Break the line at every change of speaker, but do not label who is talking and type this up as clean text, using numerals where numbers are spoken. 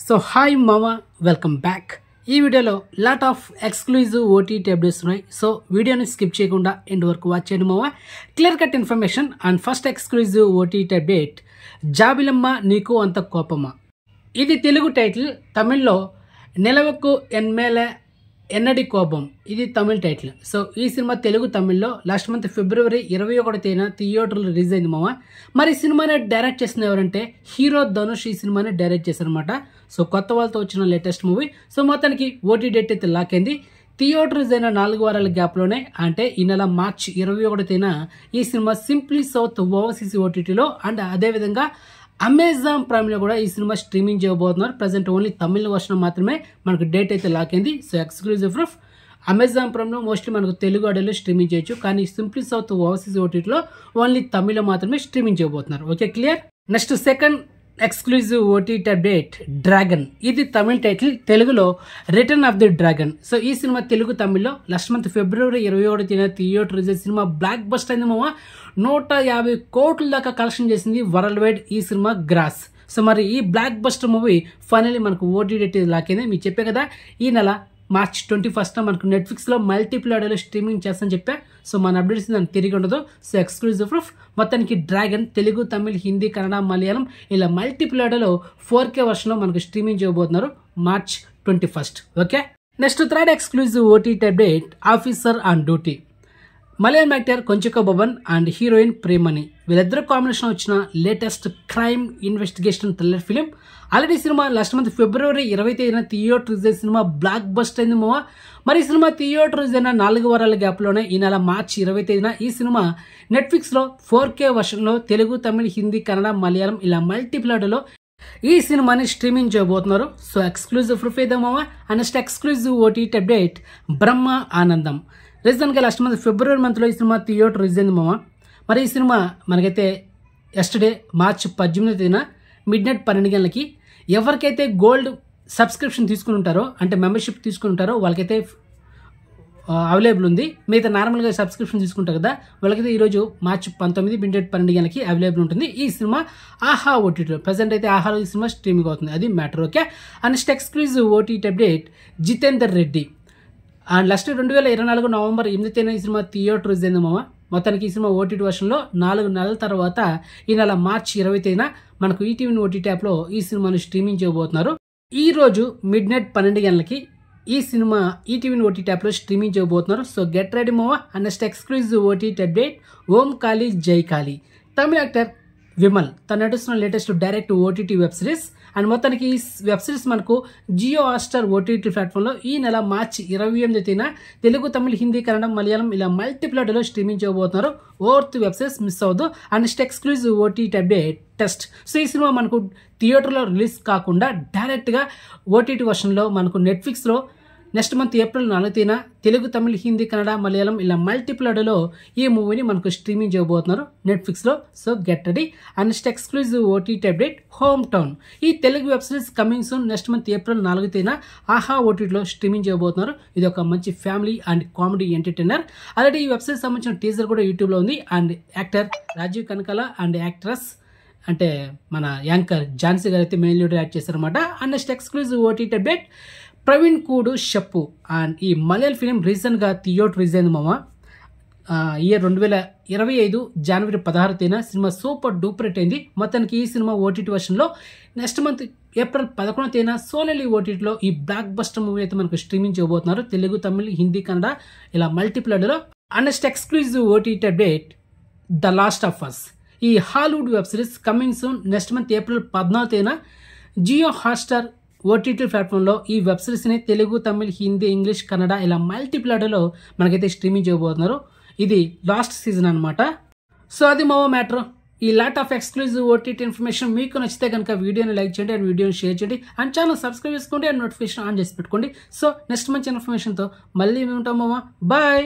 So hi మామ, welcome back. ఈ వీడియోలో lot of exclusive OTT updates ఉన్నాయి. సో వీడియోని స్కిప్ చేయకుండా ఎండ్ వరకు వాచ్ చేయండి మామ. Clear cut information. And first exclusive OTT update, జాబిలమ్మ నీకు అంత కోపమా. ఇది తెలుగు టైటిల్. తమిళ్లో నిలవకు ఎన్మేలే ఎన్నడి కోపం, ఇది తమిళ్ టైటిల్. సో ఈ సినిమా తెలుగు తమిళ్లో లాస్ట్ మంత్ ఫిబ్రవరి 21 థియేటర్లో రిలీజ్ అయింది మామ. మరి ఈ సినిమాని డైరెక్ట్ చేసిన ఎవరంటే హీరో ధనుష్ ఈ సినిమాని డైరెక్ట్ చేశారనమాట. సో కొత్త వాళ్ళతో వచ్చిన లేటెస్ట్ మూవీ. సో మొత్తానికి ఓటీ డేట్ అయితే లాక్ అయింది. థియేటర్ రిలీజ్ అయిన 4 వారాల గ్యాప్లోనే, అంటే ఈ నెల మార్చి 21 ఈ సినిమా సింప్లీ సౌత్ ఓవర్సీస్ ఓటీటీలో అండ్ అదేవిధంగా అమెజాన్ ప్రైమ్లో కూడా ఈ సినిమా స్ట్రీమింగ్ చేయబోతున్నారు. ప్రజెంట్ ఓన్లీ తమిళ వర్షన్ మాత్రమే మనకు డేట్ అయితే లాక్ అయింది. సో ఎక్స్క్లూజివ్ ప్రూఫ్, అమెజాన్ ప్రైమ్లో మోస్ట్లీ మనకు తెలుగు ఆడియోలో స్ట్రీమింగ్ చేయొచ్చు, కానీ సింప్లీ సౌత్ ఓవర్సీస్ ఓటీటీలో ఓన్లీ తమిళ మాత్రమే స్ట్రీమింగ్ చేయబోతున్నారు. Okay, clear. Next second exclusive OTT update, Dragon. ఇది తమిళ టైటిల్. తెలుగులో return of the Dragon. So ఈ సినిమా తెలుగు తమిళ్లో లాస్ట్ మంత్ ఫిబ్రవరి 21 theatre release cinema blockbuster అయింది మామ. 150 కోట్ల దాకా కలెక్షన్ చేసింది వరల్డ్ వైడ్ ఈ సినిమా గ్రాస్. సో మరి ఈ బ్లాక్ బస్టర్ మూవీ ఫైనల్లీ మనకు ఓటీటీ లాక్ అయింది. మీకు చెప్పే కదా, ఈ నెల మార్చ్ 21 మనకు నెట్ఫ్లిక్స్లో మల్టిపుల్ ఆడియోలో స్ట్రీమింగ్ చేస్తానని చెప్పా. సో మన అప్డేట్స్ దాన్ని తిరిగి ఉండదు. సో ఎక్స్క్లూజివ్ ప్రూఫ్, మొత్తానికి డ్రాగన్ తెలుగు, తమిళ్, హిందీ, కన్నడ, మలయాళం ఇలా మల్టిపుల్ ఆడియోలో 4K వర్షన్లో మనకు స్ట్రీమింగ్ చేయబోతున్నారు March 21. Okay, next third exclusive OTT update, officer on duty. Malayalam actor Kunchacko Boban and heroine Priyamani, వీళ్ళిద్దరు కాంబినేషన్ వచ్చిన latest crime investigation thriller film. Already cinema last month ఫిబ్రవరి 23 theatre release cinema blockbuster అయింది మామ. మరి ఈ సినిమా థియేటర్ రిలీజ్ అయిన 4 వారాల గ్యాప్లోనే ఈ నెల మార్చి 23 ఈ సినిమా నెట్ఫ్లిక్స్లో 4K వర్షన్లో తెలుగు, తమిళ్, హిందీ, కన్నడ, మలయాళం ఇలా మల్టిపుల్ ఆడియోలో ఈ సినిమాని స్ట్రీమింగ్ చేయబోతున్నారు. సో ఎక్స్క్లూజివ్ ప్రూఫ్ అయితే మామ. And next exclusive OTT update, Brahma Anandam. రీజన్గా లాస్ట్ మంత్ ఫిబ్రవరి మంత్లో ఈ సినిమా థియేటర్ రిలీజ్ అయింది మామ. మరి ఈ సినిమా మనకైతే ఎస్టర్డే మార్చి 18 మిడ్ నైట్ 12 గంటలకి ఎవరికైతే గోల్డ్ సబ్స్క్రిప్షన్ తీసుకుని ఉంటారో, అంటే మెంబర్షిప్ తీసుకుని ఉంటారో వాళ్ళకైతే అవైలబుల్ ఉంది. మిగతా నార్మల్గా సబ్స్క్రిప్షన్ తీసుకుంటారు కదా, వాళ్ళకైతే ఈరోజు మార్చి 19 మిడ్ నైట్ 12 గంటలకి అవైలబుల్ ఉంటుంది ఈ సినిమా ఆహా ఓటీటీలో. ప్రజెంట్ అయితే ఆహాలో ఈ సినిమా స్ట్రీమింగ్ అవుతుంది, అది matter. Okay, and next exclusive OTT update, Jithender Reddy. And last 2024 November 8 ఈ సినిమా థియేటర్ రిలీజ్ అయింది మామ. మొత్తానికి ఈ సినిమా ఓటీటీ వర్షన్లో 4 నెలల తర్వాత ఈ నెల మార్చి 23 మనకు ఈటీవీ ఓటీటీ యాప్లో ఈ సినిమాను స్ట్రీమింగ్ చేయబోతున్నారు. ఈ రోజు మిడ్ నైట్ 12 గంటలకి ఈ సినిమా ఈటీవీ ఓటీటీ యాప్లో స్ట్రీమింగ్ చేయబోతున్నారు. సో గెట్ రెడీ మామ. And next exclusive OTT update, Om Kali Jai Kali. Tamil actor Vimal తను నటిస్తున్న latest direct OTT web series. And మొత్తానికి ఈ వెబ్ సిరీస్ మనకు జియో హాట్స్టార్ ఓటీటీ ప్లాట్ఫామ్లో ఈ నెల మార్చి 28 తెలుగు, తమిళ్, హిందీ, కన్నడ, మలయాళం ఇలా మల్టిపుల్ ఆడియోలో స్ట్రీమింగ్ చేయబోతున్నారు. ఓర్త్ వెబ్ సిరీస్ మిస్ అవ్వదు. And next exclusive OTT update, test. So ఈ సినిమా మనకు థియేటర్లో రిలీజ్ కాకుండా డైరెక్ట్గా ఓటీటీ వర్షన్లో మనకు నెట్ఫ్లిక్స్లో next month April 4 Telugu, Tamil, Hindi, Kannada, Malayalam ఇలా మల్టిపుల్ ఆడియోలో ఈ మూవీని మనకు స్ట్రీమింగ్ చేయబోతున్నారు నెట్ఫ్లిక్స్లో. So get ready. And next exclusive OTT update, home town. ఈ Telugu web series coming soon next month April 4 Aha ఓటీటీలో స్ట్రీమింగ్ చేయబోతున్నారు. ఇది ఒక మంచి family and comedy entertainer. Already ఈ వెబ్ సిరీస్ సంబంధించిన టీజర్ కూడా యూట్యూబ్లో ఉంది. And actor Rajeev Kanakala and actress అంటే మన యాంకర్ ఝాన్సీ గారు అయితే మెయిన్ లీడ్ యాక్ట్ చేశారనమాట. And next exclusive OTT update, Praveen Koodu Shappu. And ఈ మలయాళ ఫిలిం రీసెంట్గా థియేటర్ రిలీజ్ అయింది మామ. ఇయర్ 2025 జనవరి 16 సినిమా సూపర్ డూపర్ హిట్ అయింది. మొత్తానికి ఈ సినిమా ఓటీటీ వర్షన్లో నెక్స్ట్ మంత్ ఏప్రిల్ 11 సోనెలి ఓటీటీలో ఈ బ్లాక్ బస్టర్ మూవీ అయితే మనకు స్ట్రీమింగ్ చేయబోతున్నారు. తెలుగు, తమిళ్, హిందీ, కన్నడ ఇలా మల్టిపుల్ ఆడియోలో. And next exclusive OTT update, the last of us. ఈ Hollywood web series coming soon next month April 14 Jio Hotstar OTT ప్లాట్ఫామ్లో ఈ వెబ్ సిరీస్ని తెలుగు, తమిళ్, హిందీ, ఇంగ్లీష్, కన్నడ ఇలా మల్టిపుల్ ఆడియోలో మనకైతే స్ట్రీమింగ్ చేయబోతున్నారు. ఇది లాస్ట్ సీజన్ అనమాట. సో అది మా మ్యాటర్. ఈ lot of exclusive OTT information మీకు నచ్చితే కనుక వీడియోని లైక్ చేయండి అండ్ వీడియోని షేర్ చేయండి అండ్ ఛానల్ సబ్స్క్రైబ్ చేసుకోండి అండ్ నోటిఫికేషన్ ఆన్ చేసి పెట్టుకోండి. సో నెక్స్ట్ మంచి ఇన్ఫర్మేషన్తో మళ్ళీ మేము ఉంటాం మామ. బాయ్.